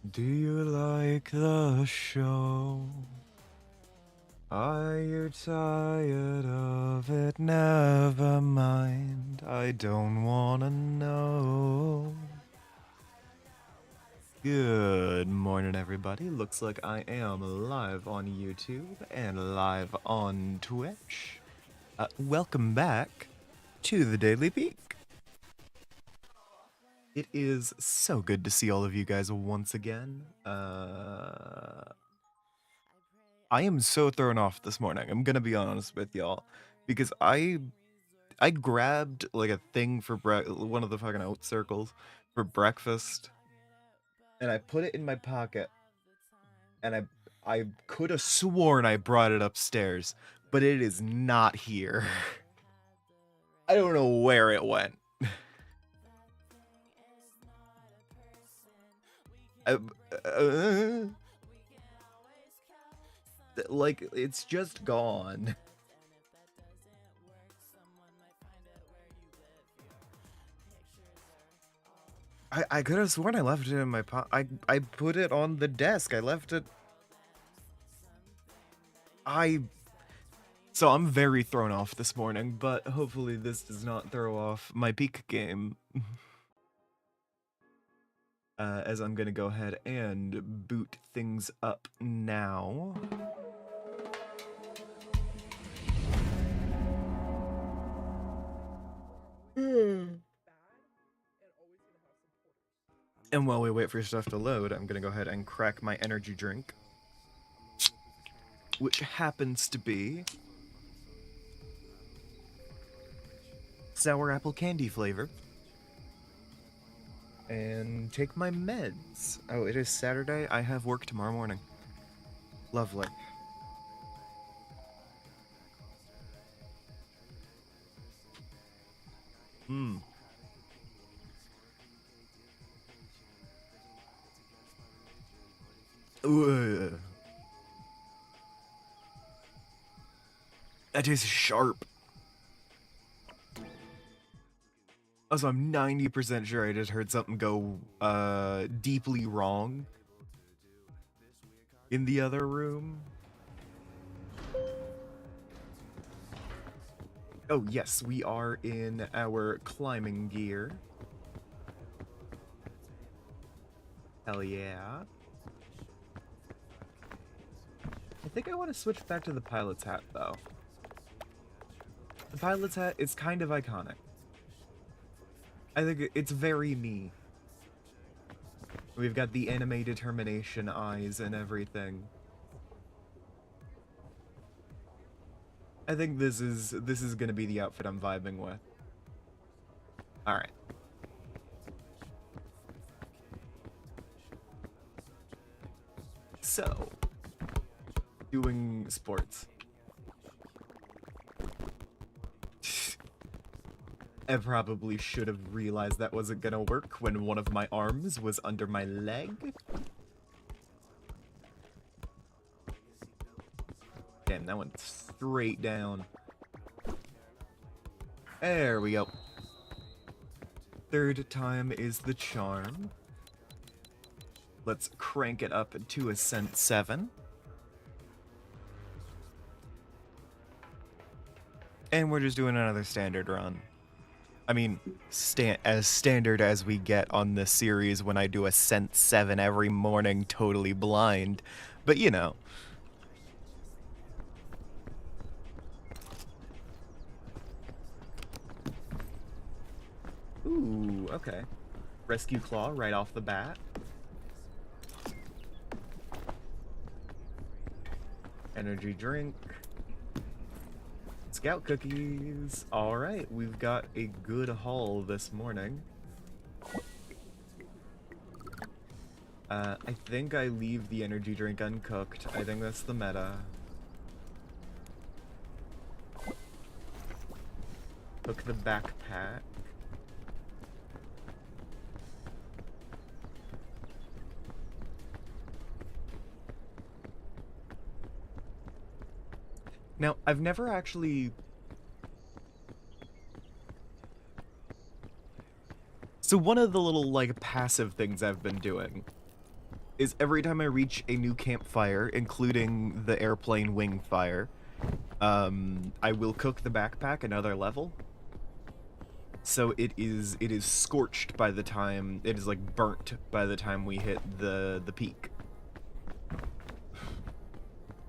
Do you like the show? Are you tired of it? Never mind, I don't wanna know. Good morning, everybody. Looks like I am live on YouTube and live on Twitch. Welcome back to the Daily Peak. It is so good to see all of you guys once again. I am so thrown off this morning. I'm gonna be honest with y'all, because I grabbed like a thing for one of the fucking oat circles for breakfast, and I put it in my pocket, and I could have sworn I brought it upstairs, but it is not here. I don't know where it went. I, uh, like it's just gone. I could have sworn I left it in my I put it on the desk. I left it. So I'm very thrown off this morning, but hopefully this does not throw off my peak game. As I'm gonna go ahead and boot things up now. And while we wait for stuff to load, I'm gonna go ahead and crack my energy drink, which happens to be sour apple candy flavor. And take my meds. Oh, it is Saturday. I have work tomorrow morning. Lovely. Ugh. That tastes sharp. Also, I'm 90% sure I just heard something go deeply wrong in the other room. Oh yes, we are in our climbing gear. Hell yeah. I think I want to switch back to the pilot's hat, though. The pilot's hat is kind of iconic. I think it's very me. We've got the anime determination eyes and everything. I think this is gonna be the outfit I'm vibing with. Alright. So, doing sports. I probably should have realized that wasn't gonna work when one of my arms was under my leg. Damn, that went straight down. There we go. Third time is the charm. Let's crank it up to Ascent 7. And we're just doing another standard run. I mean, as standard as we get on this series when I do Ascent 7 every morning totally blind. But you know. Ooh, okay. Rescue Claw right off the bat. Energy drink. Scout cookies. Alright, we've got a good haul this morning. I think I leave the energy drink uncooked. I think that's the meta. Cook the backpack. Now, I've never actually... So one of the little, like, passive things I've been doing is every time I reach a new campfire, including the airplane wing fire, I will cook the backpack another level. So it is scorched by the time it is like burnt by the time we hit the peak.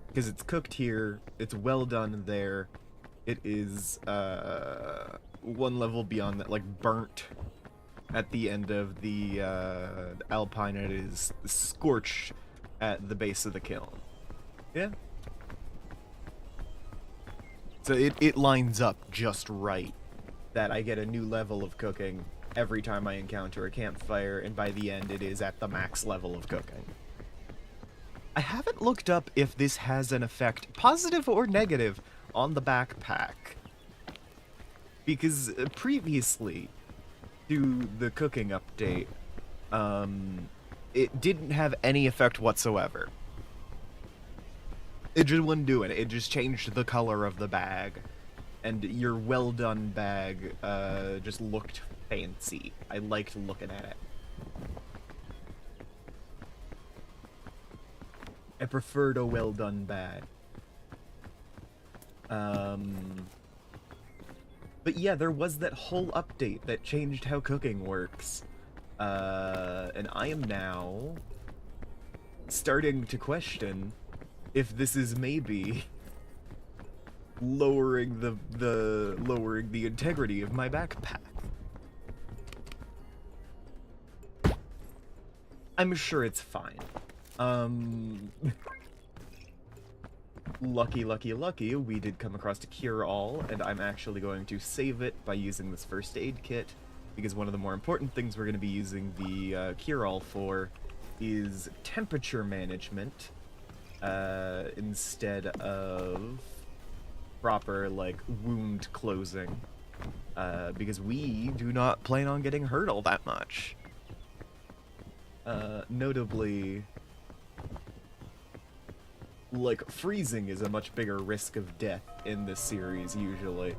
Because it's cooked here, it's well done there. It is one level beyond that, like burnt at the end of the alpine, and it is scorched at the base of the kiln. Yeah. So it lines up just right that I get a new level of cooking every time I encounter a campfire, and by the end it is at the max level of cooking. I haven't looked up if this has an effect, positive or negative, on the backpack. Because previously, to the cooking update, it didn't have any effect whatsoever. It just wouldn't do it. It just changed the color of the bag. And your well-done bag just looked fancy. I liked looking at it. I preferred a well-done bag. But yeah, there was that whole update that changed how cooking works. And I am now starting to question if this is maybe lowering the integrity of my backpack. I'm sure it's fine. Lucky, we did come across a cure-all, and I'm actually going to save it by using this first aid kit, because one of the more important things we're going to be using the cure-all for is temperature management, instead of proper, like, wound closing, because we do not plan on getting hurt all that much. Notably, like, freezing is a much bigger risk of death in this series, usually.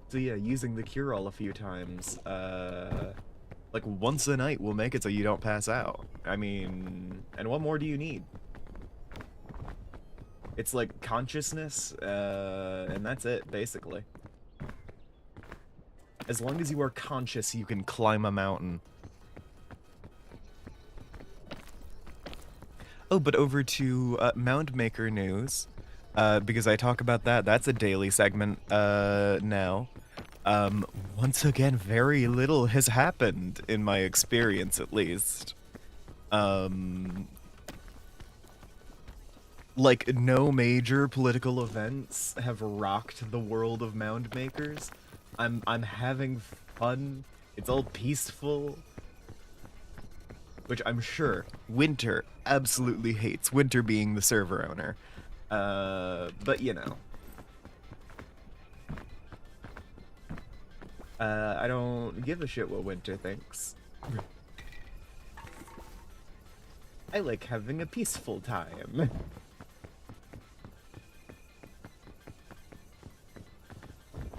So yeah, using the cure-all a few times, like, once a night will make it so you don't pass out. I mean, and what more do you need? It's like consciousness, and that's it, basically. As long as you are conscious, you can climb a mountain. Oh, but over to Mound Maker news, because I talk about that. That's a daily segment now. Once again, very little has happened, in my experience at least. Like, no major political events have rocked the world of Mound Makers. I'm having fun. It's all peaceful. Which I'm sure Winter absolutely hates. Winter being the server owner. But you know. I don't give a shit what Winter thinks. I like having a peaceful time.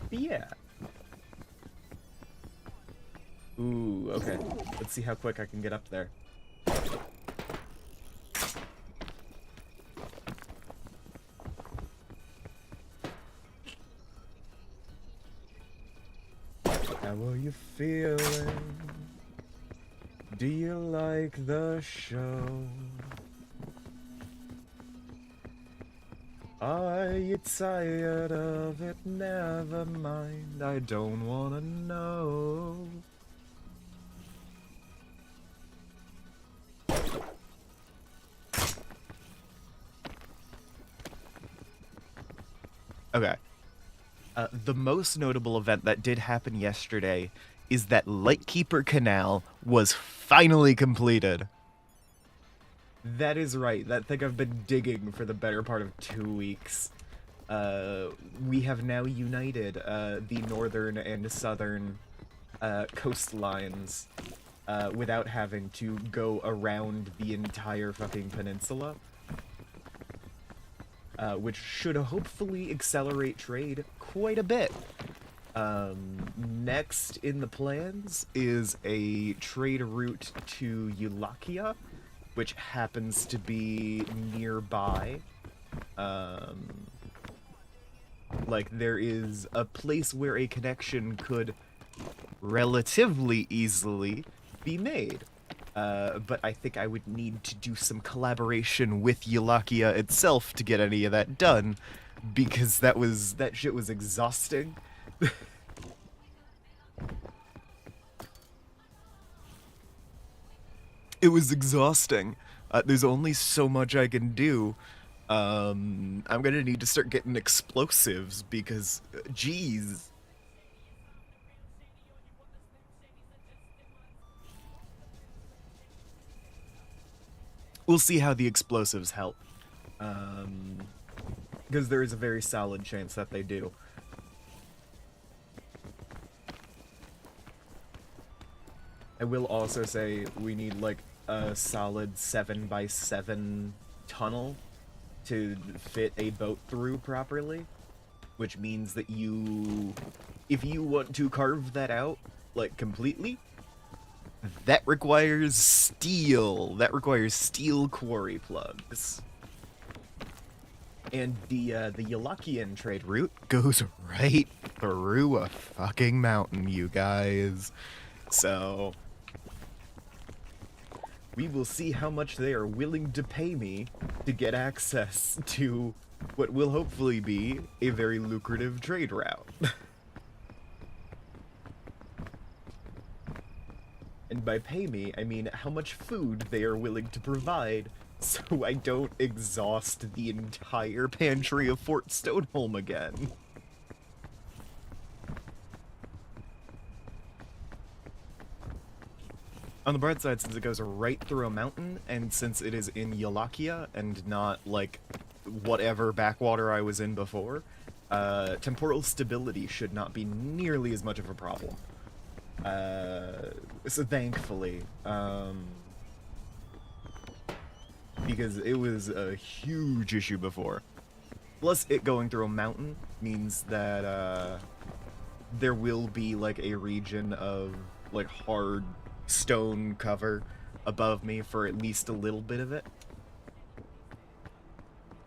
Yeah. Ooh, okay. Let's see how quick I can get up there. How are you feeling? Do you like the show? Are you tired of it? Never mind, I don't wanna know. Okay. The most notable event that did happen yesterday is that Lightkeeper Canal was finally completed. That is right. That thing I've been digging for the better part of 2 weeks. We have now united the northern and southern coastlines without having to go around the entire fucking peninsula. Which should hopefully accelerate trade quite a bit. Next in the plans is a trade route to Eulakia, which happens to be nearby. Like, there is a place where a connection could relatively easily be made. But I think I would need to do some collaboration with Eulakia itself to get any of that done, because that shit was exhausting. It was exhausting. There's only so much I can do. I'm gonna need to start getting explosives because, geez. We'll see how the explosives help. Because there is a very solid chance that they do. I will also say we need like a solid 7x7 tunnel to fit a boat through properly, which means that if you want to carve that out like completely, that requires steel. That requires steel quarry plugs. And the Yalakian trade route goes right through a fucking mountain, you guys. So we will see how much they are willing to pay me to get access to what will hopefully be a very lucrative trade route. And by pay me, I mean how much food they are willing to provide so I don't exhaust the entire pantry of Fort Stoneholm again. On the bright side, since it goes right through a mountain, and since it is in Yalakia and not, like, whatever backwater I was in before, temporal stability should not be nearly as much of a problem. So thankfully, because it was a huge issue before. Plus, it going through a mountain means that, there will be, like, a region of, like, hard stone cover above me for at least a little bit of it.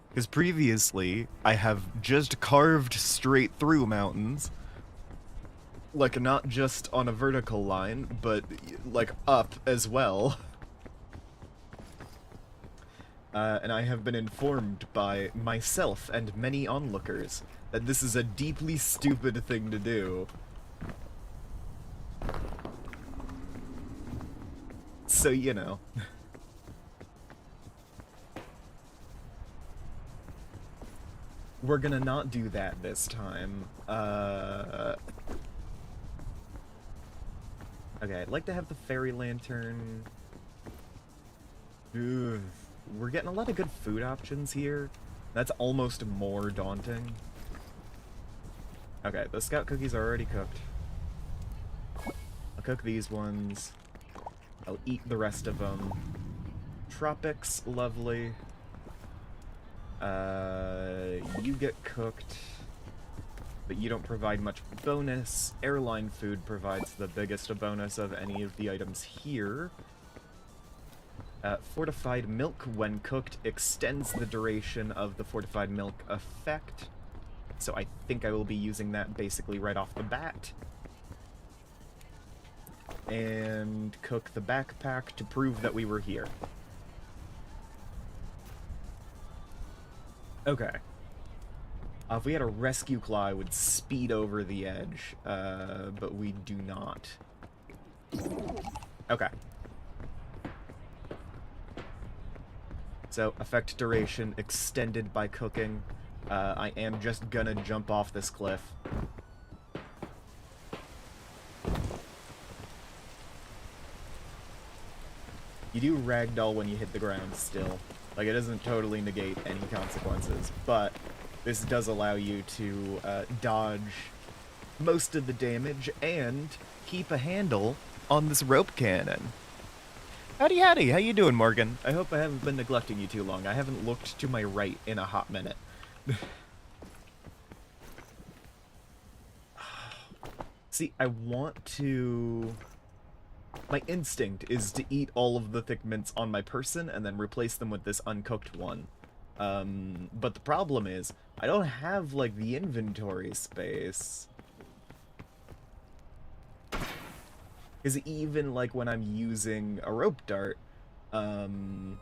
Because previously, I have just carved straight through mountains. Like, not just on a vertical line, but, like, up as well. And I have been informed by myself and many onlookers that this is a deeply stupid thing to do. So, you know. We're gonna not do that this time. Okay, I'd like to have the fairy lantern. Ugh. We're getting a lot of good food options here. That's almost more daunting. Okay, the scout cookies are already cooked. I'll cook these ones. I'll eat the rest of them. Tropics, lovely. You get cooked, but you don't provide much bonus. Airline food provides the biggest bonus of any of the items here. Fortified milk, when cooked, extends the duration of the fortified milk effect. So I think I will be using that basically right off the bat. And cook the backpack to prove that we were here. Okay. If we had a rescue claw, I would speed over the edge, but we do not. Okay. So, effect duration extended by cooking. I am just gonna jump off this cliff. You do ragdoll when you hit the ground still. Like, it doesn't totally negate any consequences, but this does allow you to dodge most of the damage and keep a handle on this rope cannon. Howdy howdy, how you doing, Morgan? I hope I haven't been neglecting you too long. I haven't looked to my right in a hot minute. See, I want to... My instinct is to eat all of the thick mints on my person and then replace them with this uncooked one. But the problem is, I don't have, like, the inventory space. Because even, like, when I'm using a rope dart, I'm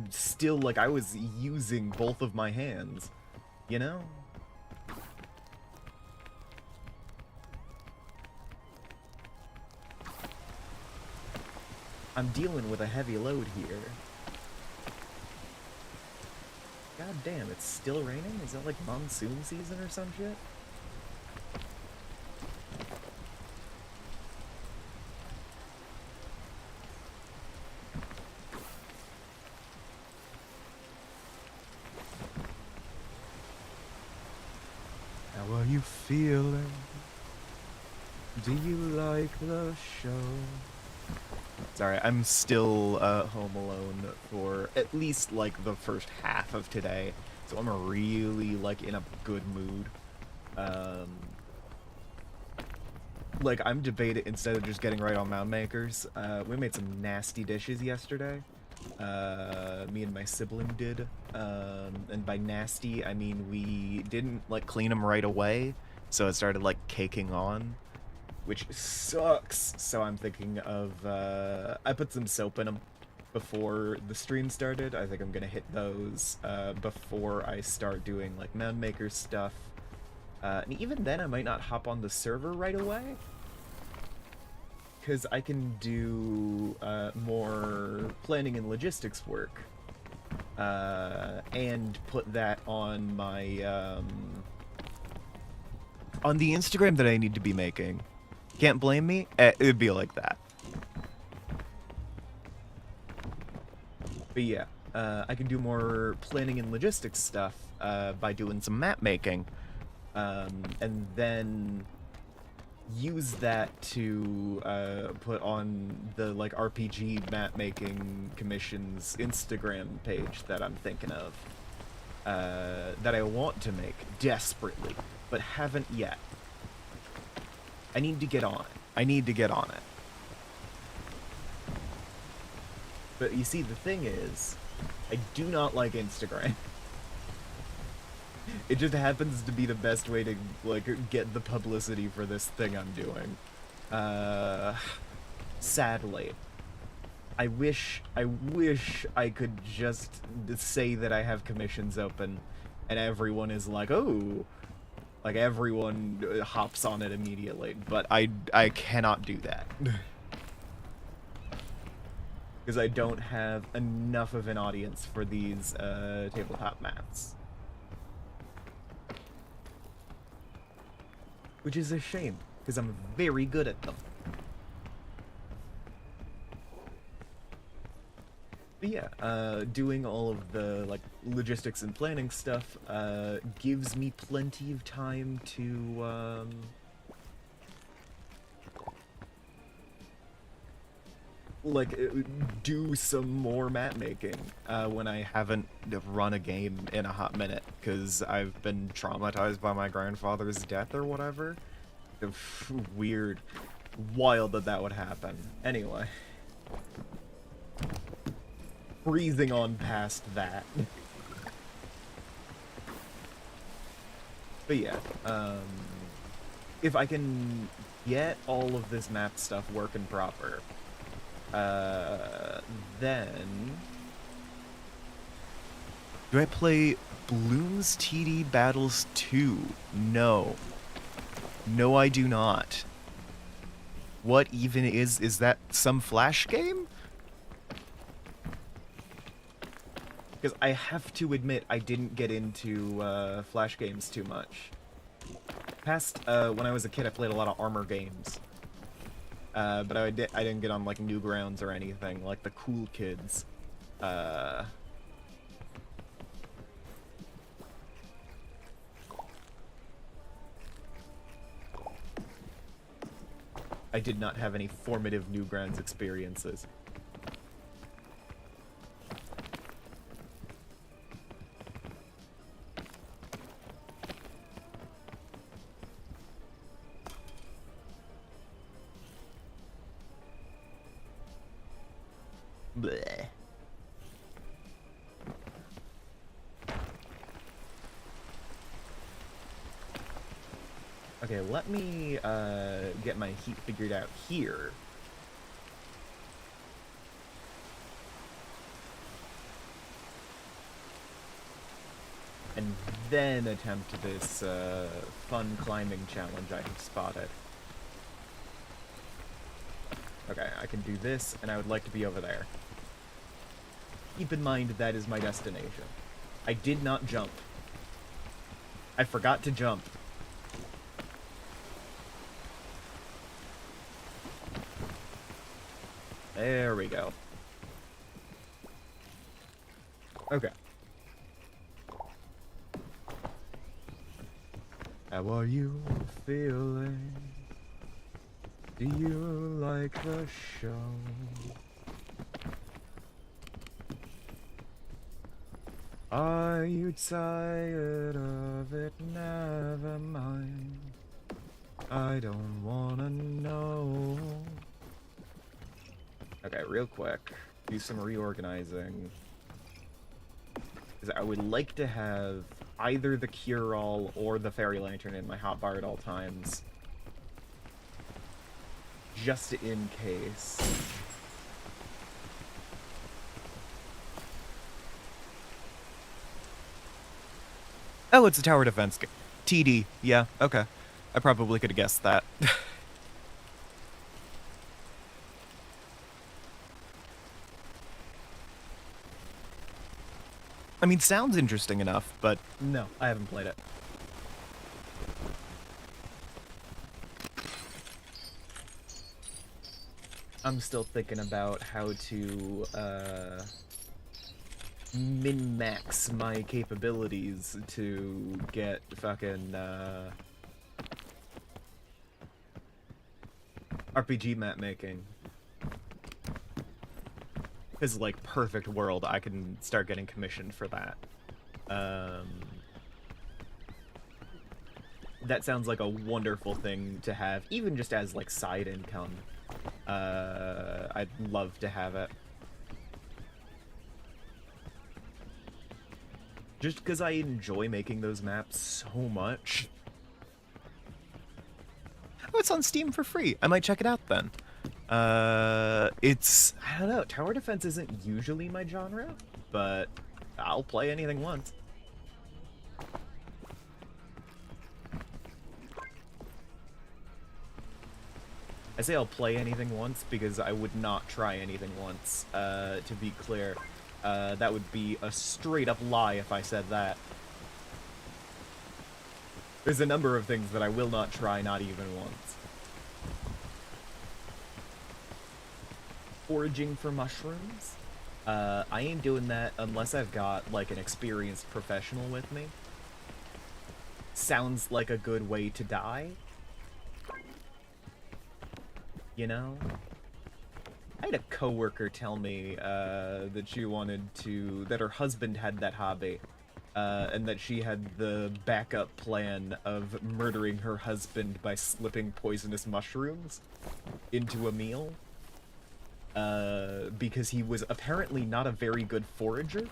still, like, I was using both of my hands, you know? I'm dealing with a heavy load here. God damn, it's still raining? Is that like monsoon season or some shit? How are you feeling? Do you like the show? Sorry, I'm still home alone for at least like the first half of today, so I'm really like in a good mood. Like I'm debating instead of just getting right on Mound Makers. We made some nasty dishes yesterday. Me and my sibling did, and by nasty I mean we didn't like clean them right away, so it started like caking on, which sucks. So I'm thinking of, I put some soap in them before the stream started. I think I'm gonna hit those before I start doing like Mound Maker stuff. And even then I might not hop on the server right away, because I can do more planning and logistics work, and put that on my, on the Instagram that I need to be making. Can't blame me? It'd be like that. But yeah, I can do more planning and logistics stuff by doing some map making, and then use that to put on the like RPG map making commissions Instagram page that I'm thinking of, that I want to make desperately, but haven't yet. I need to get on it. I need to get on it. But you see, the thing is, I do not like Instagram. It just happens to be the best way to, like, get the publicity for this thing I'm doing. Sadly. I wish I could just say that I have commissions open, and everyone is like, oh, like everyone hops on it immediately, but I cannot do that. Because I don't have enough of an audience for these tabletop maps. Which is a shame, because I'm very good at them. But yeah, doing all of the like logistics and planning stuff gives me plenty of time to like do some more map making when I haven't run a game in a hot minute, because I've been traumatized by my grandfather's death or whatever. Weird. Wild that that would happen. Anyway. Breezing on past that. But yeah, if I can get all of this map stuff working proper, then... Do I play Bloons TD Battles 2? No. No, I do not. What even is that some Flash game? Because I have to admit, I didn't get into Flash games too much. Past, when I was a kid, I played a lot of armor games. But I didn't get on, like, Newgrounds or anything, like the cool kids. I did not have any formative Newgrounds experiences. Bleh. Okay, let me get my heat figured out here. And then attempt this fun climbing challenge I have spotted. Okay, I can do this, and I would like to be over there. Keep in mind that is my destination. I did not jump. I forgot to jump. There we go. Okay. How are you feeling? Do you like the show? Are you tired of it? Never mind. I don't wanna know. Okay, real quick. Do some reorganizing. Because I would like to have either the cure-all or the fairy lantern in my hotbar at all times. Just in case. Oh, it's a tower defense game. TD, yeah, okay. I probably could have guessed that. I mean, sounds interesting enough, but no, I haven't played it. I'm still thinking about how to, min-max my capabilities to get fucking, RPG map making. Because, like, perfect world, I can start getting commissioned for that. That sounds like a wonderful thing to have, even just as, like, side income. I'd love to have it. Just because I enjoy making those maps so much. Oh, it's on Steam for free. I might check it out then. It's, I don't know, tower defense isn't usually my genre, but I'll play anything once. I say I'll play anything once because I would not try anything once, to be clear. That would be a straight-up lie if I said that. There's a number of things that I will not try, not even once. Foraging for mushrooms? I ain't doing that unless I've got, like, an experienced professional with me. Sounds like a good way to die. You know? I had a coworker tell me that she wanted to, that her husband had that hobby, and that she had the backup plan of murdering her husband by slipping poisonous mushrooms into a meal, because he was apparently not a very good forager.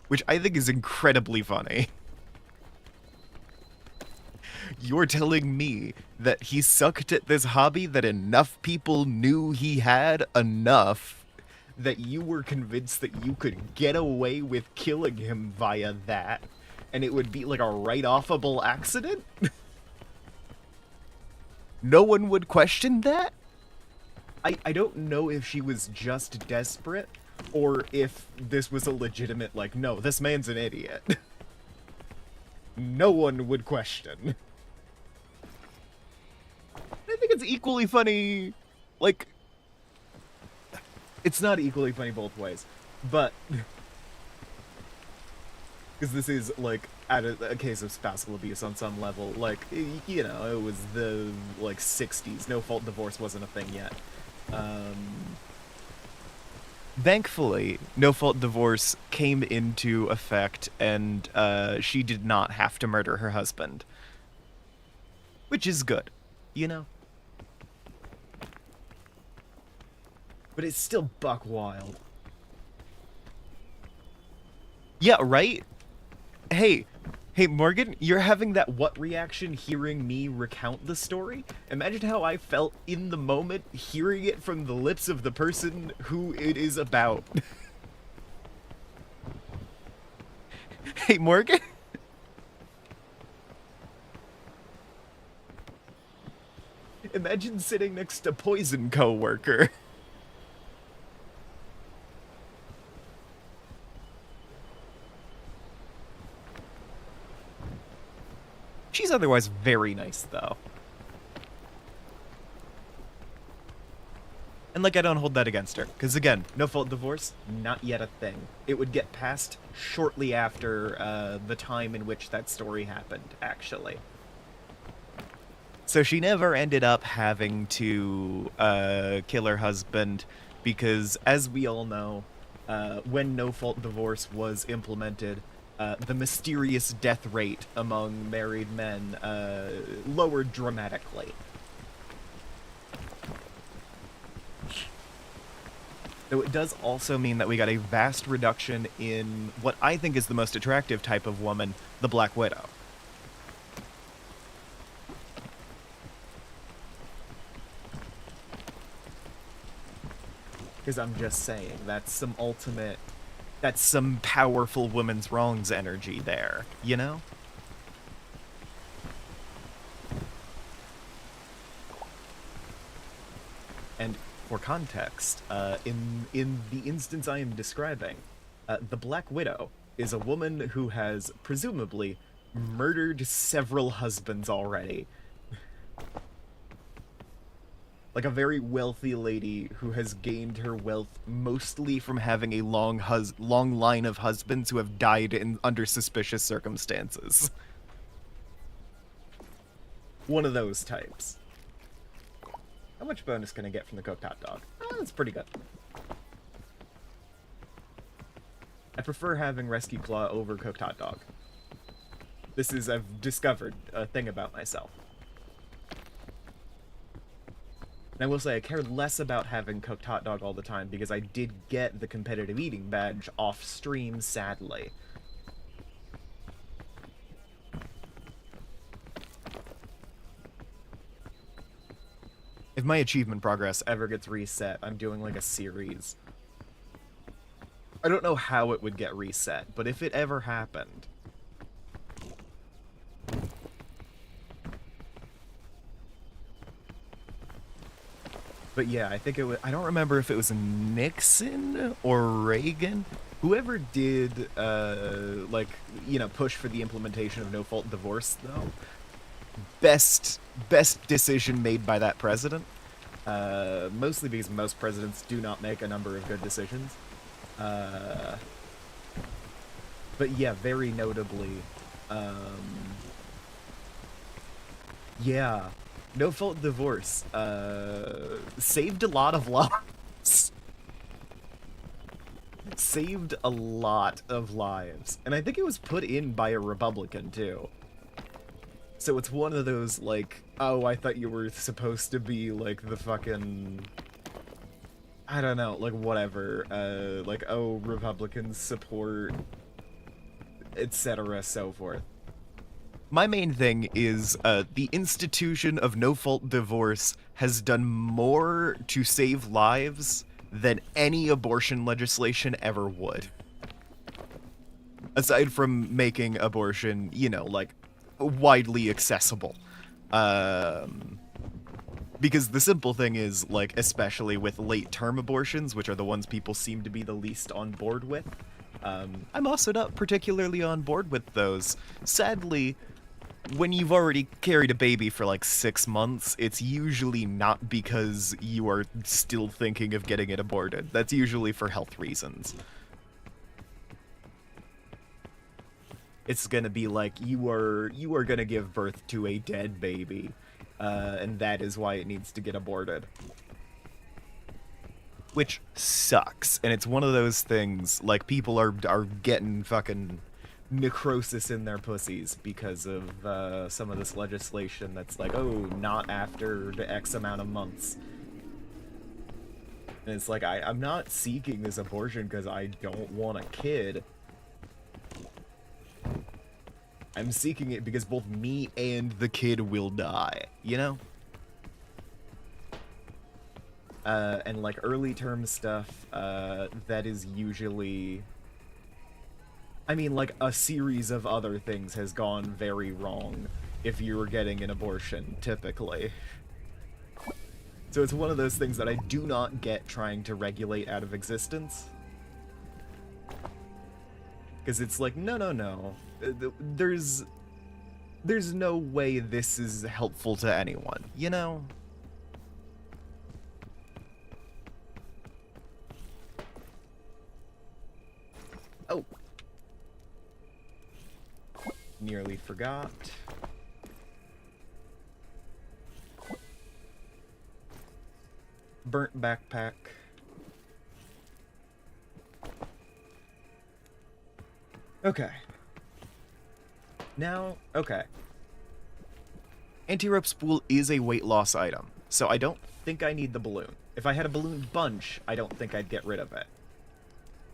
Which I think is incredibly funny. You're telling me that he sucked at this hobby that enough people knew he had enough that you were convinced that you could get away with killing him via that, and it would be like a write-offable accident? No one would question that? I don't know if she was just desperate, or if this was a legitimate, like, no, this man's an idiot. No one would question. I think it's equally funny, like, it's not equally funny both ways, but, because this is, like, a case of spousal abuse on some level, like, you know, it was the, like, 60s, no-fault divorce wasn't a thing yet. Thankfully, no-fault divorce came into effect, and, she did not have to murder her husband. Which is good, you know? But it's still buck wild. Yeah, right? Hey, hey, Morgan, you're having that what reaction hearing me recount the story? Imagine how I felt in the moment hearing it from the lips of the person who it is about. Hey, Morgan? Imagine sitting next to Poison coworker. She's otherwise very nice, though. And, like, I don't hold that against her. Because, again, no-fault divorce, not yet a thing. It would get passed shortly after the time in which that story happened, actually. So she never ended up having to kill her husband because, as we all know, when no-fault divorce was implemented, the mysterious death rate among married men lowered dramatically. Though it does also mean that we got a vast reduction in what I think is the most attractive type of woman, the Black Widow. Because I'm just saying, that's some powerful women's wrongs energy there, you know? And for context, in the instance I am describing, the Black Widow is a woman who has presumably murdered several husbands already. Like a very wealthy lady who has gained her wealth mostly from having a long line of husbands who have died under suspicious circumstances. One of those types. How much bonus can I get from the cooked hot dog? Oh, that's pretty good. I prefer having Rescue Claw over cooked hot dog. I've discovered a thing about myself. And I will say I care less about having cooked hot dog all the time because I did get the competitive eating badge off stream, sadly. If my achievement progress ever gets reset, I'm doing like a series. I don't know how it would get reset, but if it ever happened... But yeah, I think it was... I don't remember if it was Nixon or Reagan. Whoever did, like, you know, push for the implementation of no-fault divorce, though. Best decision made by that president. Mostly because most presidents do not make a number of good decisions. But yeah, very notably, yeah, no-fault divorce, saved a lot of lives. Saved a lot of lives. And I think it was put in by a Republican, too. So it's one of those, like, oh, I thought you were supposed to be, like, the fucking... I don't know, like, whatever. Like, oh, Republicans support... etc., so forth. My main thing is, the institution of no-fault divorce has done more to save lives than any abortion legislation ever would. Aside from making abortion, you know, like, widely accessible. Because the simple thing is, like, especially with late-term abortions, which are the ones people seem to be the least on board with, I'm also not particularly on board with those. Sadly, when you've already carried a baby for like 6 months, it's usually not because you are still thinking of getting it aborted. That's usually for health reasons. It's gonna be like you are gonna give birth to a dead baby, and that is why it needs to get aborted. Which sucks, and it's one of those things, like, people are getting fucking necrosis in their pussies because of some of this legislation that's like, oh, not after the X amount of months. And it's like, I'm not seeking this abortion because I don't want a kid. I'm seeking it because both me and the kid will die, you know? And like early term stuff, that is usually... I mean, like, a series of other things has gone very wrong if you were getting an abortion, typically. So it's one of those things that I do not get trying to regulate out of existence. Because it's like, no, no, no. There's no way this is helpful to anyone, you know? Oh. Nearly forgot. Burnt backpack. Okay. Now, okay. Anti-rope spool is a weight loss item, so I don't think I need the balloon. If I had a balloon bunch, I don't think I'd get rid of it.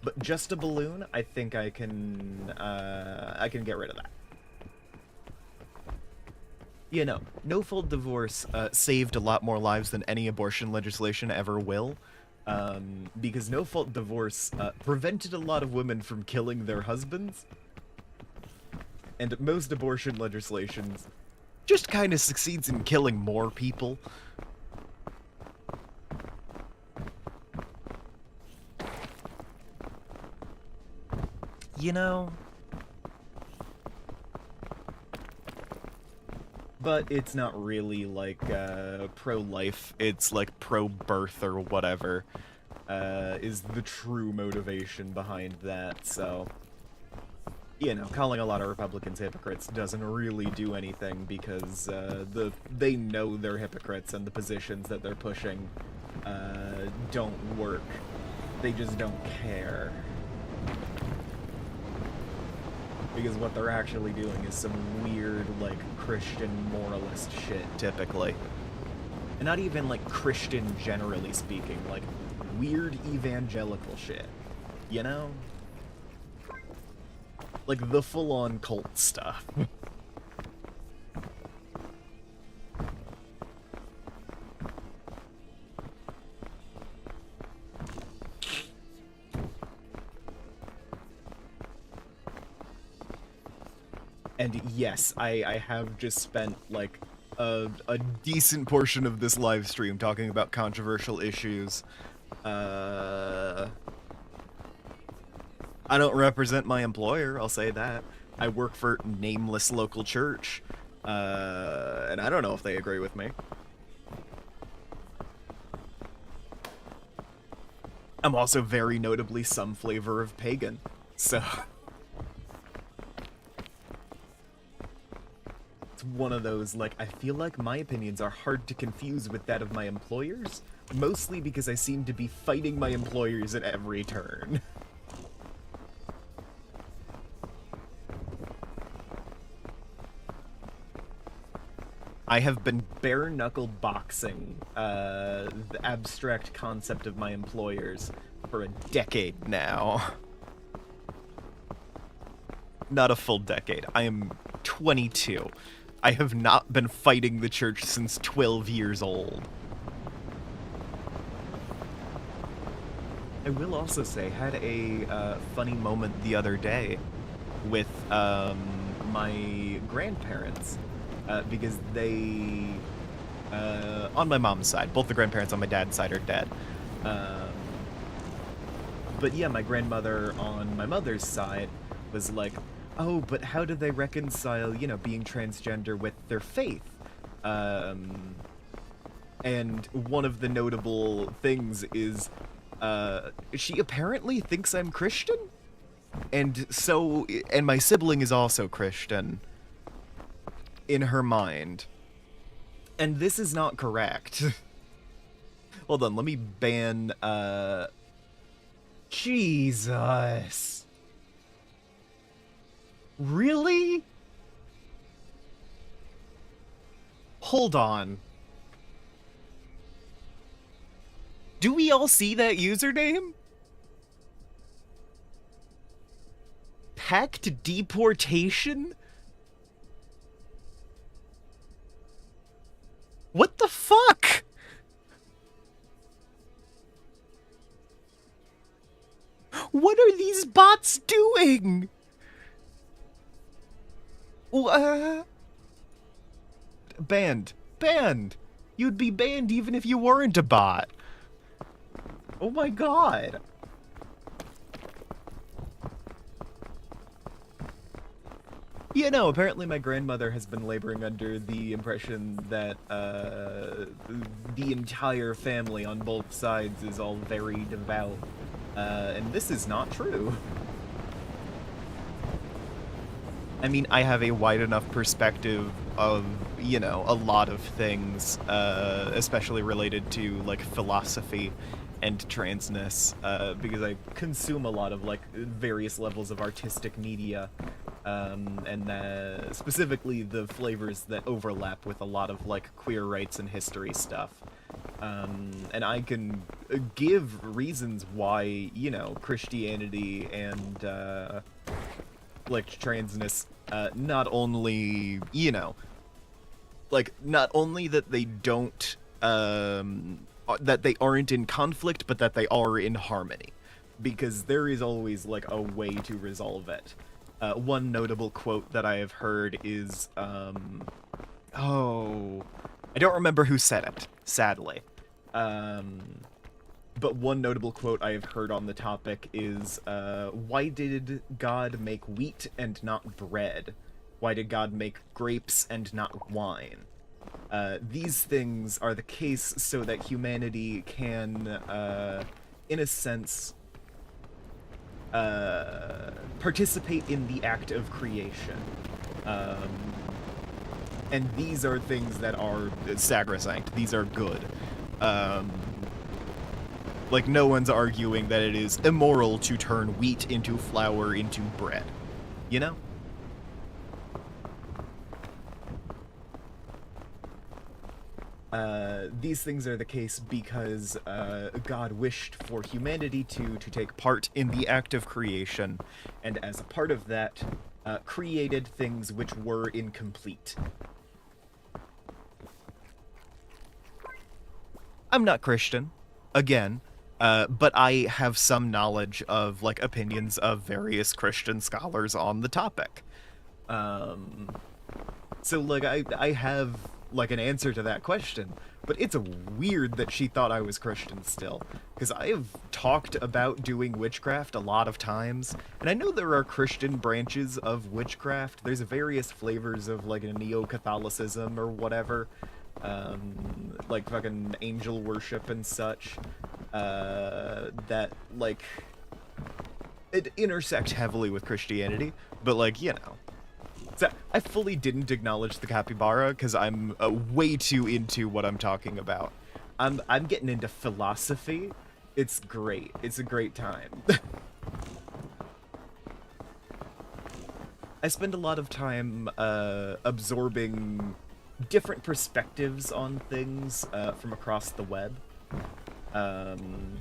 But just a balloon, I think I can get rid of that. You know, no-fault divorce saved a lot more lives than any abortion legislation ever will. Because no-fault divorce prevented a lot of women from killing their husbands. And most abortion legislations just kind of succeeds in killing more people. You know? But it's not really, like, pro-life. It's, like, pro-birth or whatever, is the true motivation behind that, so... You know, calling a lot of Republicans hypocrites doesn't really do anything because, they know they're hypocrites and the positions that they're pushing, don't work. They just don't care. Because what they're actually doing is some weird, like, Christian moralist shit, typically. And not even, like, Christian generally speaking, like, weird evangelical shit. You know? Like, the full-on cult stuff. And yes, I have just spent, like, a decent portion of this live stream talking about controversial issues. I don't represent my employer, I'll say that. I work for nameless local church, and I don't know if they agree with me. I'm also very notably some flavor of pagan, so... It's one of those, like, I feel like my opinions are hard to confuse with that of my employers, mostly because I seem to be fighting my employers at every turn. I have been bare-knuckle boxing the abstract concept of my employers for a decade now. Not a full decade. I am 22. I have not been fighting the church since 12 years old. I will also say, had a funny moment the other day with my grandparents, because they, on my mom's side, both the grandparents on my dad's side are dead. But yeah, my grandmother on my mother's side was like, oh, but how do they reconcile, you know, being transgender with their faith? And one of the notable things is, she apparently thinks I'm Christian? And my sibling is also Christian in her mind. And this is not correct. Hold on, let me ban, Jesus. Really? Hold on. Do we all see that username? Pact deportation? What the fuck? What are these bots doing? Banned. Banned. You'd be banned even if you weren't a bot. Oh my god. Yeah, no, apparently my grandmother has been laboring under the impression that, the entire family on both sides is all very devout. And this is not true. I mean, I have a wide enough perspective of, you know, a lot of things, especially related to, like, philosophy and transness, because I consume a lot of, like, various levels of artistic media, and specifically the flavors that overlap with a lot of, like, queer rights and history stuff. And I can give reasons why, you know, Christianity and, like, transness, not only, you know, like, not only that they don't, that they aren't in conflict, but that they are in harmony. Because there is always, like, a way to resolve it. One notable quote that I have heard is, oh, I don't remember who said it, sadly. But one notable quote I have heard on the topic is, why did God make wheat and not bread? Why did God make grapes and not wine? These things are the case so that humanity can, in a sense, participate in the act of creation. And these are things that are sacrosanct. These are good. Like, no one's arguing that it is immoral to turn wheat into flour into bread. You know? These things are the case because God wished for humanity to take part in the act of creation, and as a part of that, created things which were incomplete. I'm not Christian, again, but I have some knowledge of, like, opinions of various Christian scholars on the topic. So, like, I have, like, an answer to that question, but it's weird that she thought I was Christian still, because I have talked about doing witchcraft a lot of times, and I know there are Christian branches of witchcraft. There's various flavors of, like, a Neo-Catholicism or whatever, like fucking angel worship and such, that, like, it intersect heavily with Christianity, but, like, you know. So I fully didn't acknowledge the capybara because I'm way too into what I'm talking about. I'm getting into philosophy. It's great. It's a great time. I spend a lot of time absorbing different perspectives on things from across the web.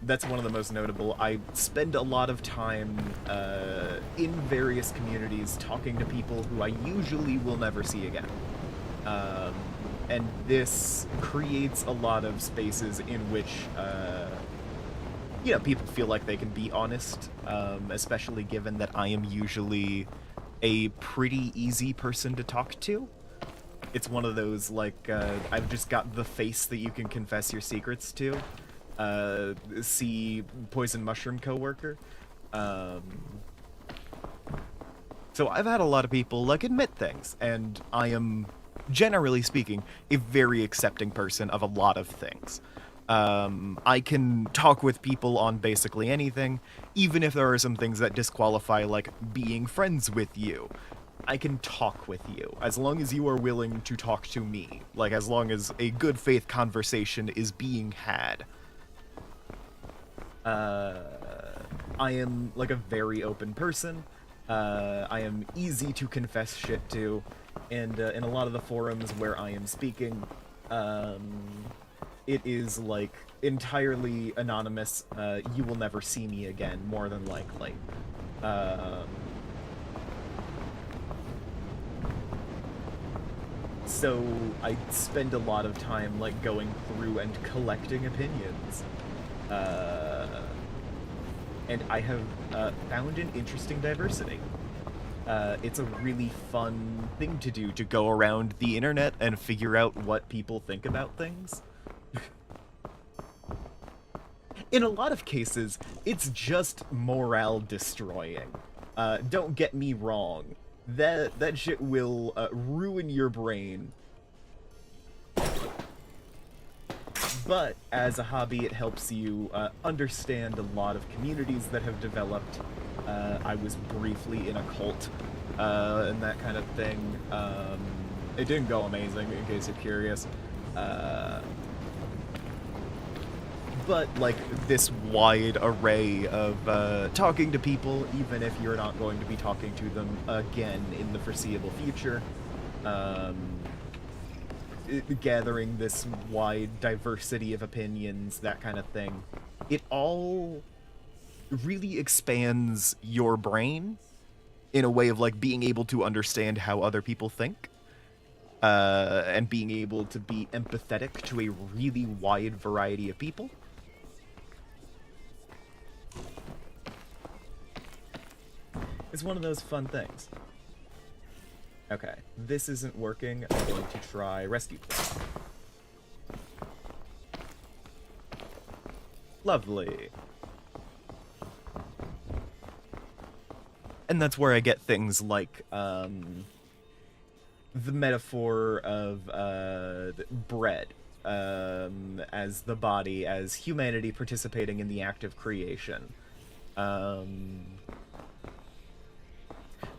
That's one of the most notable. I spend a lot of time in various communities talking to people who I usually will never see again. And this creates a lot of spaces in which, you know, people feel like they can be honest, especially given that I am usually a pretty easy person to talk to. It's one of those, like, I've just got the face that you can confess your secrets to. See Poison Mushroom Coworker. So I've had a lot of people, like, admit things, and I am, generally speaking, a very accepting person of a lot of things. I can talk with people on basically anything, even if there are some things that disqualify, like, being friends with you. I can talk with you, as long as you are willing to talk to me. Like, as long as a good faith conversation is being had. I am, like, a very open person. I am easy to confess shit to, and in a lot of the forums where I am speaking, it is like entirely anonymous. You will never see me again, more than likely. So I spend a lot of time like going through and collecting opinions. And I have found an interesting diversity. It's a really fun thing to do, to go around the internet and figure out what people think about things. In a lot of cases, it's just morale destroying. Don't get me wrong. That shit will ruin your brain. But as a hobby, it helps you understand a lot of communities that have developed. I was briefly in a cult and that kind of thing. It didn't go amazing, in case you're curious. But, like, this wide array of talking to people, even if you're not going to be talking to them again in the foreseeable future. Gathering this wide diversity of opinions, that kind of thing. It all really expands your brain in a way of, like, being able to understand how other people think. And being able to be empathetic to a really wide variety of people. It's one of those fun things. Okay, this isn't working. I'm going to try rescue plan. Lovely. And that's where I get things like, the metaphor of, bread, as the body, as humanity participating in the act of creation.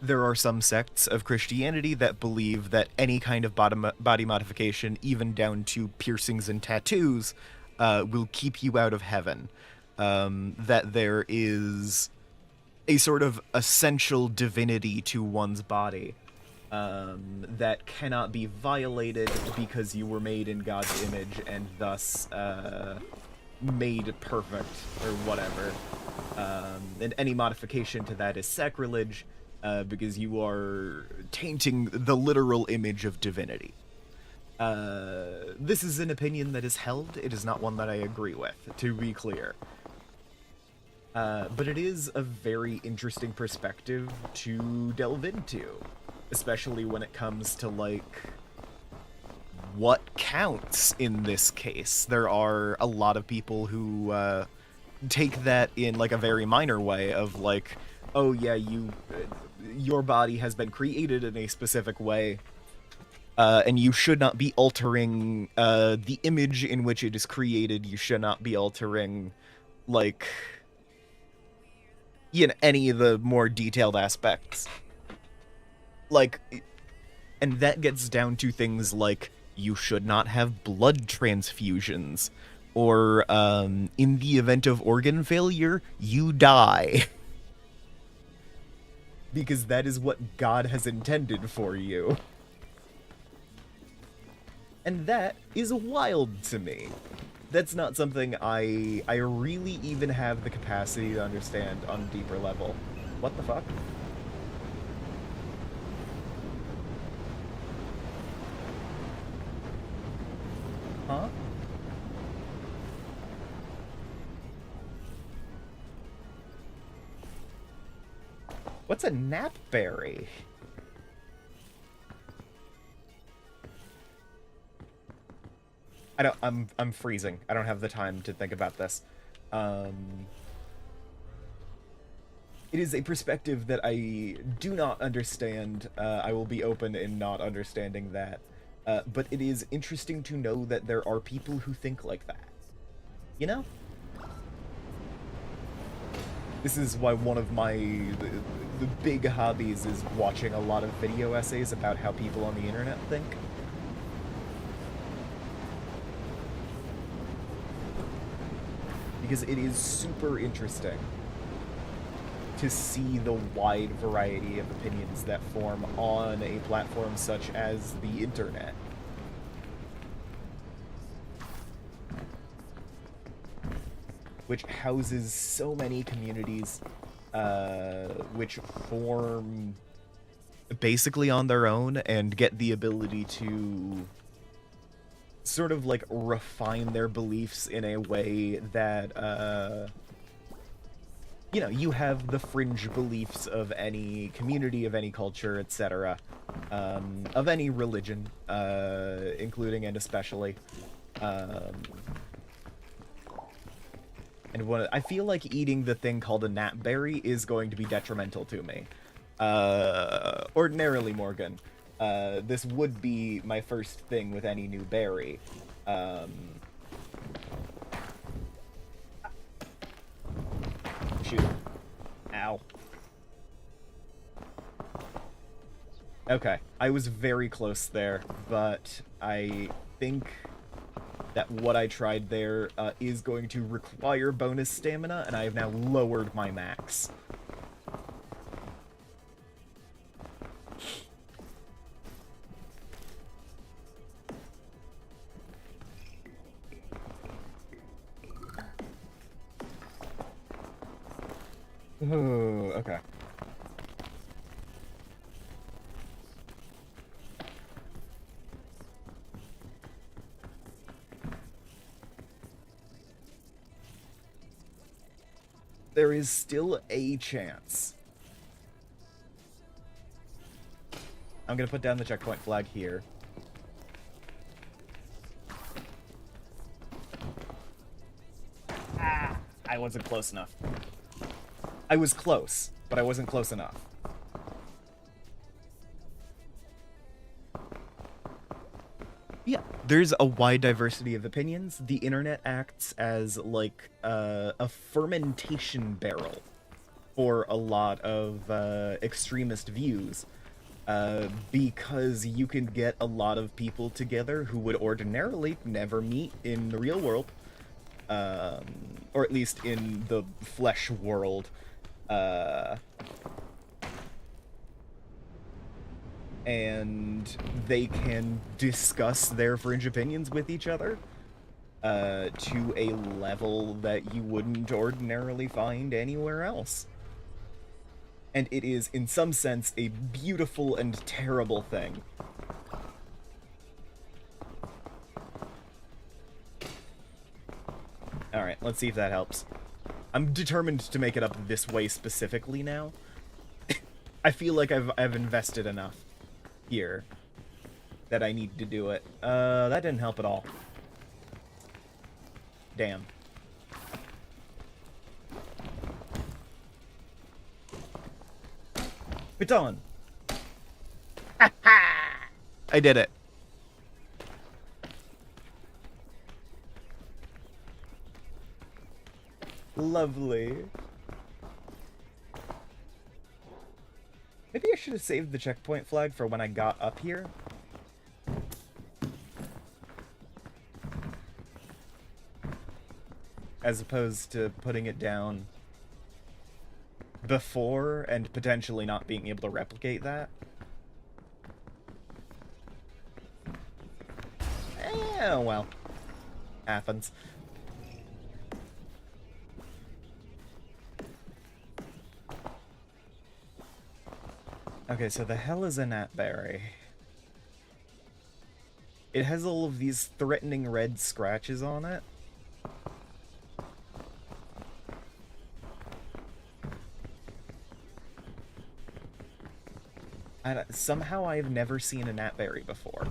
There are some sects of Christianity that believe that any kind of body modification, even down to piercings and tattoos, will keep you out of heaven. That there is a sort of essential divinity to one's body that cannot be violated because you were made in God's image and thus made perfect or whatever. And any modification to that is sacrilege. Because you are tainting the literal image of divinity. This is an opinion that is held. It is not one that I agree with, to be clear. But it is a very interesting perspective to delve into, especially when it comes to, like, what counts in this case. There are a lot of people who take that in, like, a very minor way of, like, oh yeah, your body has been created in a specific way, and you should not be altering the image in which it is created. You should not be altering, like, any of the more detailed aspects. Like, and that gets down to things like, you should not have blood transfusions, or in the event of organ failure, you die. Because that is what God has intended for you. And that is wild to me. That's not something I really even have the capacity to understand on a deeper level. What the fuck? Huh? What's a knapberry? I'm freezing. I don't have the time to think about this. It is a perspective that I do not understand. I will be open in not understanding that. But it is interesting to know that there are people who think like that. You know? This is why one of the big hobbies is watching a lot of video essays about how people on the internet think. Because it is super interesting to see the wide variety of opinions that form on a platform such as the internet. which houses so many communities, which form basically on their own and get the ability to sort of like refine their beliefs in a way that you know, you have the fringe beliefs of any community, of any culture, etc., of any religion, including and especially. Um, and I feel like eating the thing called a gnatberry is going to be detrimental to me. Ordinarily, Morgan, this would be my first thing with any new berry. Shoot. Ow. Okay, I was very close there, but I think that what I tried there is going to require bonus stamina, and I have now lowered my max. Ooh, okay. There is still a chance. I'm gonna put down the checkpoint flag here. Ah, I wasn't close enough. I was close, but I wasn't close enough. Yeah, there's a wide diversity of opinions. The internet acts as like a fermentation barrel for a lot of extremist views, because you can get a lot of people together who would ordinarily never meet in the real world, or at least in the flesh world. And they can discuss their fringe opinions with each other to a level that you wouldn't ordinarily find anywhere else. And it is, in some sense, a beautiful and terrible thing. Alright, let's see if that helps. I'm determined to make it up this way specifically now. I feel like I've invested enough here that I need to do it. That didn't help at all. Damn. It's on. I did it. Lovely. Maybe I should have saved the checkpoint flag for when I got up here. As opposed to putting it down before and potentially not being able to replicate that. Oh well. Happens. Okay, so the hell is a gnatberry? It has all of these threatening red scratches on it. Somehow I've never seen a gnatberry before.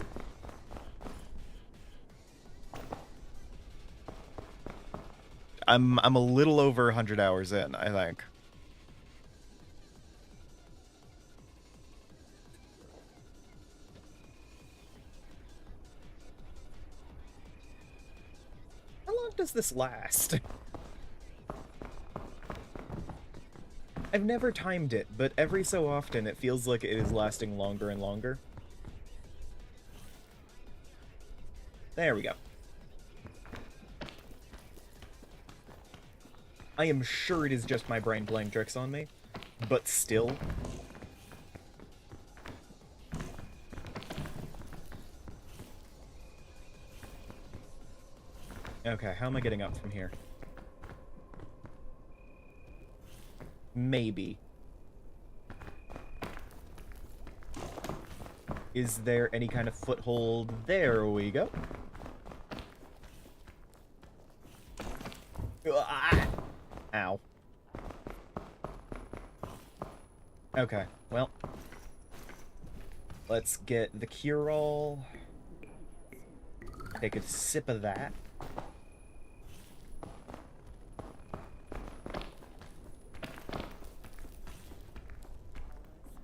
I'm a little over 100 hours in, I think. How long does this last? I've never timed it, but every so often it feels like it is lasting longer and longer. There we go. I am sure it is just my brain playing tricks on me, but still. Okay, how am I getting up from here? Maybe. Is there any kind of foothold? There we go. Ah! Ow. Okay, well. Let's get the cure-all. Take a sip of that.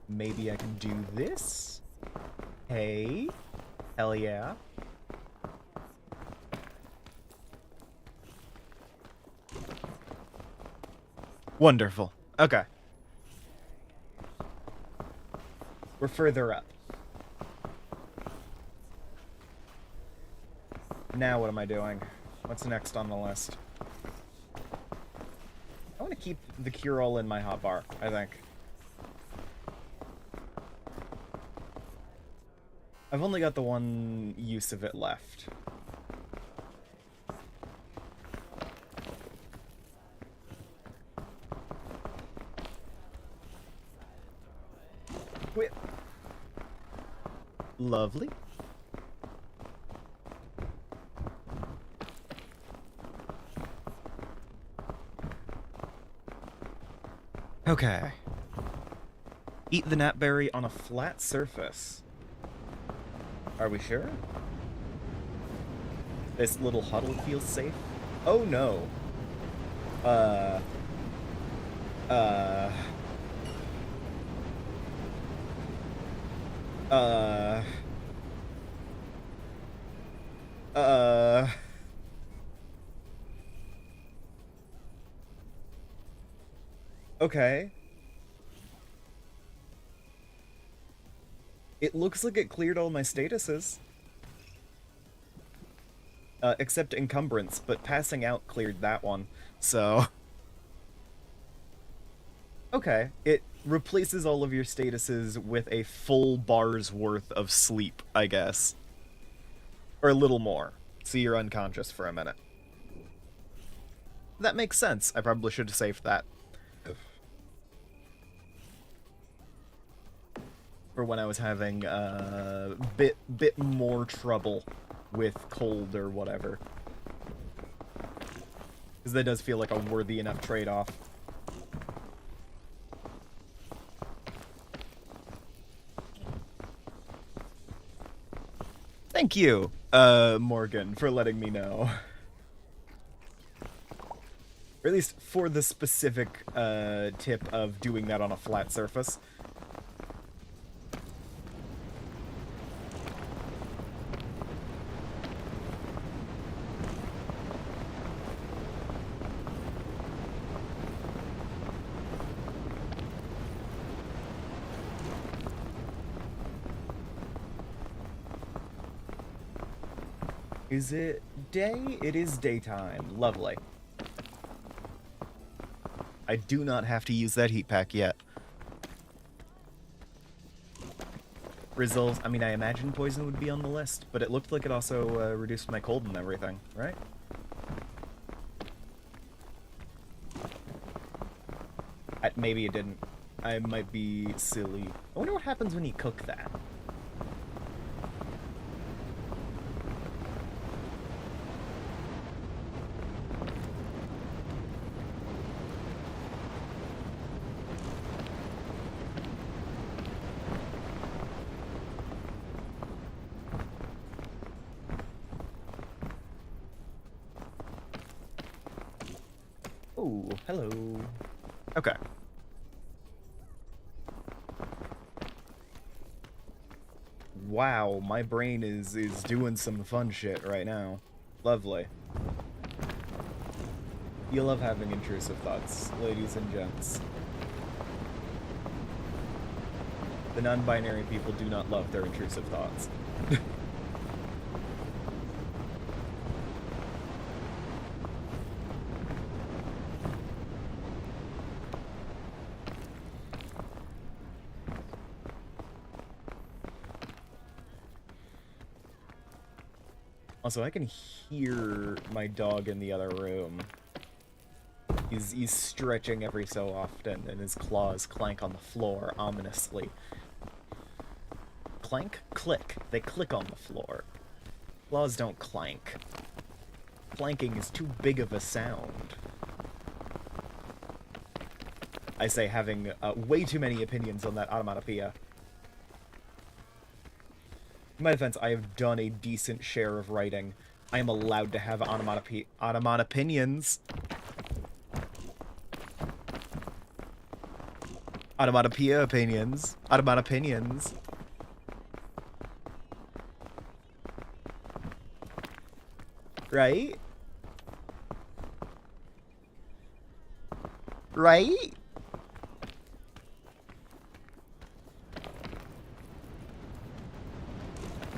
Maybe I can do this? Hey. Hell yeah. Wonderful. Okay. We're further up. Now what am I doing? What's next on the list? I want to keep the cure-all in my hotbar, I think. I've only got the one use of it left. Whip. Lovely. Okay. Eat the gnatberry on a flat surface. Are we sure? This little huddle feels safe? Oh no. Uh... Okay. It looks like it cleared all my statuses. Except encumbrance, but passing out cleared that one, so... Okay, it replaces all of your statuses with a full bar's worth of sleep, I guess. Or a little more, so you're unconscious for a minute. That makes sense. I probably should have saved that. For when I was having a bit more trouble with cold or whatever. Because that does feel like a worthy enough trade-off. Thank you, Morgan, for letting me know. Or at least for the specific tip of doing that on a flat surface. Is it day? It is daytime. Lovely. I do not have to use that heat pack yet. Results, I mean, I imagine poison would be on the list, but it looked like it also reduced my cold and everything, right? Maybe it didn't. I might be silly. I wonder what happens when you cook that. Oh, hello. Okay. Wow, my brain is doing some fun shit right now. Lovely. You love having intrusive thoughts, ladies and gents. The non-binary people do not love their intrusive thoughts. Also, I can hear my dog in the other room. He's stretching every so often, and his claws clank on the floor ominously. Clank? Click. They click on the floor. Claws don't clank. Clanking is too big of a sound. I say, having way too many opinions on that onomatopoeia. In my defense, I have done a decent share of writing. I am allowed to have onomatopoeias. Onomatopoeia opinions. Onomatopoeias. Right? Right?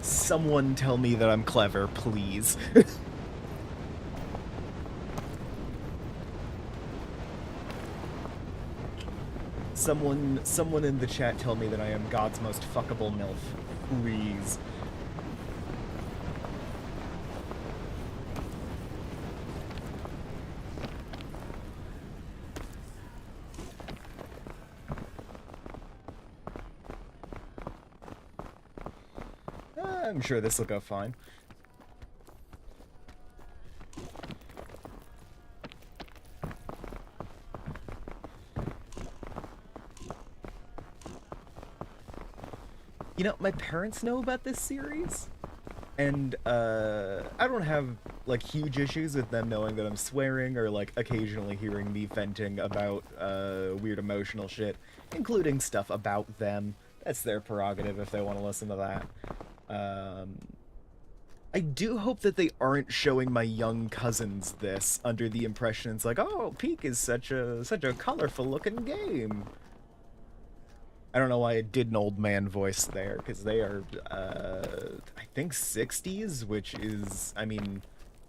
Someone tell me that I'm clever, please. Someone in the chat tell me that I am God's most fuckable MILF. Please. I'm sure this will go fine. You know, my parents know about this series, and I don't have like huge issues with them knowing that I'm swearing or like occasionally hearing me venting about weird emotional shit, including stuff about them. That's their prerogative if they want to listen to that. I do hope that they aren't showing my young cousins this under the impression it's like, oh, Peak is such a colorful looking game. I don't know why I did an old man voice there, because they are, I think 60s, which is, I mean,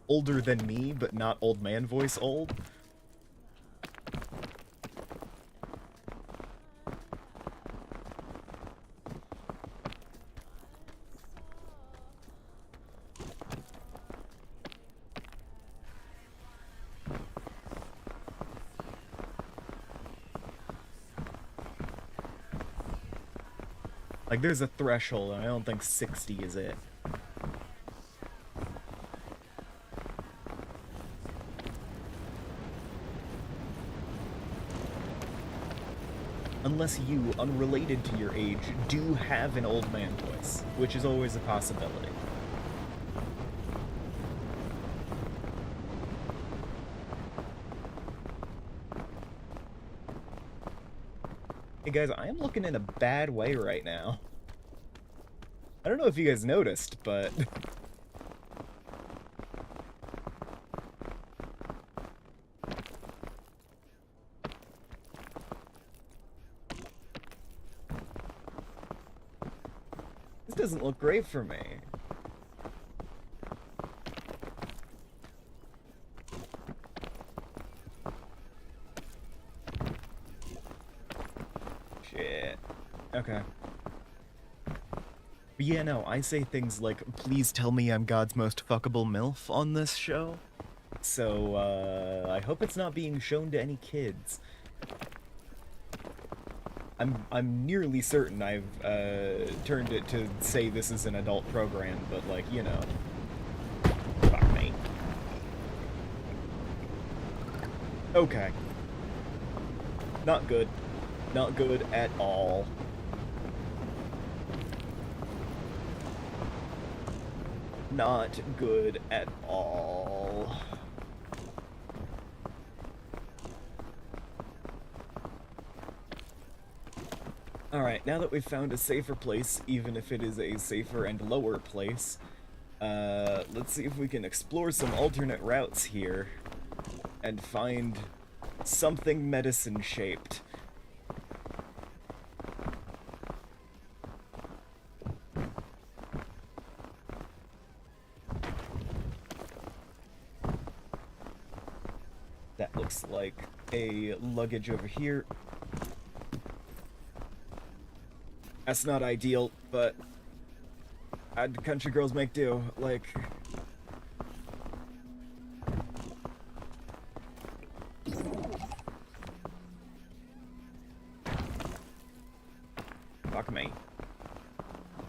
older than me, but not old man voice old. Like, there's a threshold, and I don't think 60 is it. Unless you, unrelated to your age, do have an old man voice, which is always a possibility. Hey guys, I am looking in a bad way right now. I don't know if you guys noticed, but... this doesn't look great for me. Shit. Okay. But yeah, no, I say things like, please tell me I'm God's most fuckable MILF on this show. So, I hope it's not being shown to any kids. I'm nearly certain I've, turned it to say this is an adult program, but, like, you know. Fuck me. Okay. Not good. Not good at all. Not good at all. Alright, now that we've found a safer place, even if it is a safer and lower place, let's see if we can explore some alternate routes here and find something medicine-shaped. That looks like a luggage over here. That's not ideal, but country girls make do. Like,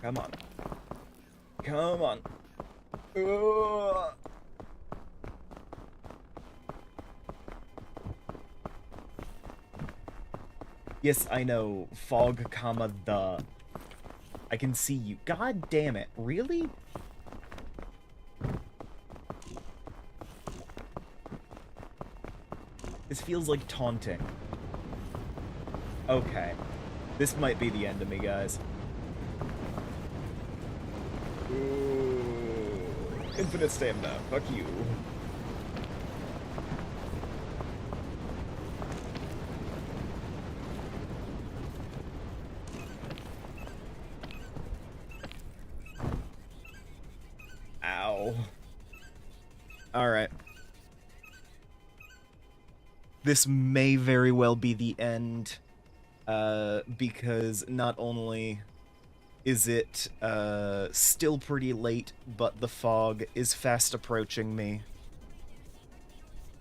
Come on. Come on. Ugh. Yes, I know. Fog, comma, the. I can see you. God damn it. Really? This feels like taunting. Okay. This might be the end of me, guys. Ooh. Infinite stamina. Fuck you. Ow. Alright. This may very well be the end, because not only is it, still pretty late, but the fog is fast approaching me.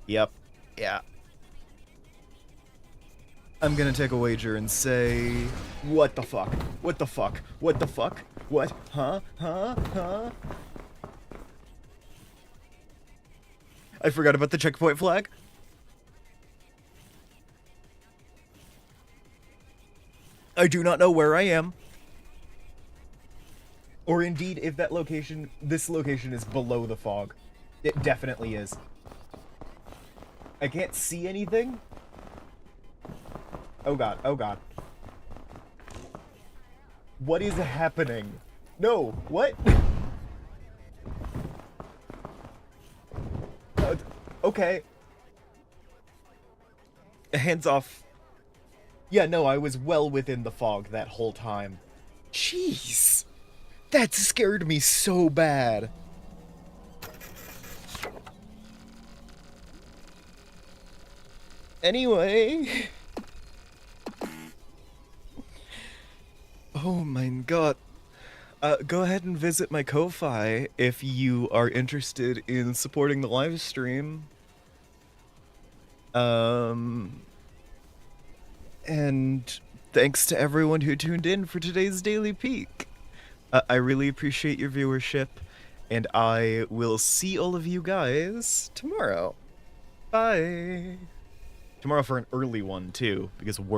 Yep. Yeah. I'm gonna take a wager and say... What the fuck? What the fuck? What the fuck? What? Huh? Huh? Huh? I forgot about the checkpoint flag. I do not know where I am. Or indeed, if that location, this location is below the fog. It definitely is. I can't see anything. Oh god, oh god. What is happening? No, what? Okay. Hands off. Yeah, no, I was well within the fog that whole time. Jeez. That scared me so bad. Anyway. Oh my god. Go ahead and visit my Ko-Fi if you are interested in supporting the live stream. And thanks to everyone who tuned in for today's Daily Peek. I really appreciate your viewership, and I will see all of you guys tomorrow. Bye! Tomorrow for an early one, too, because work.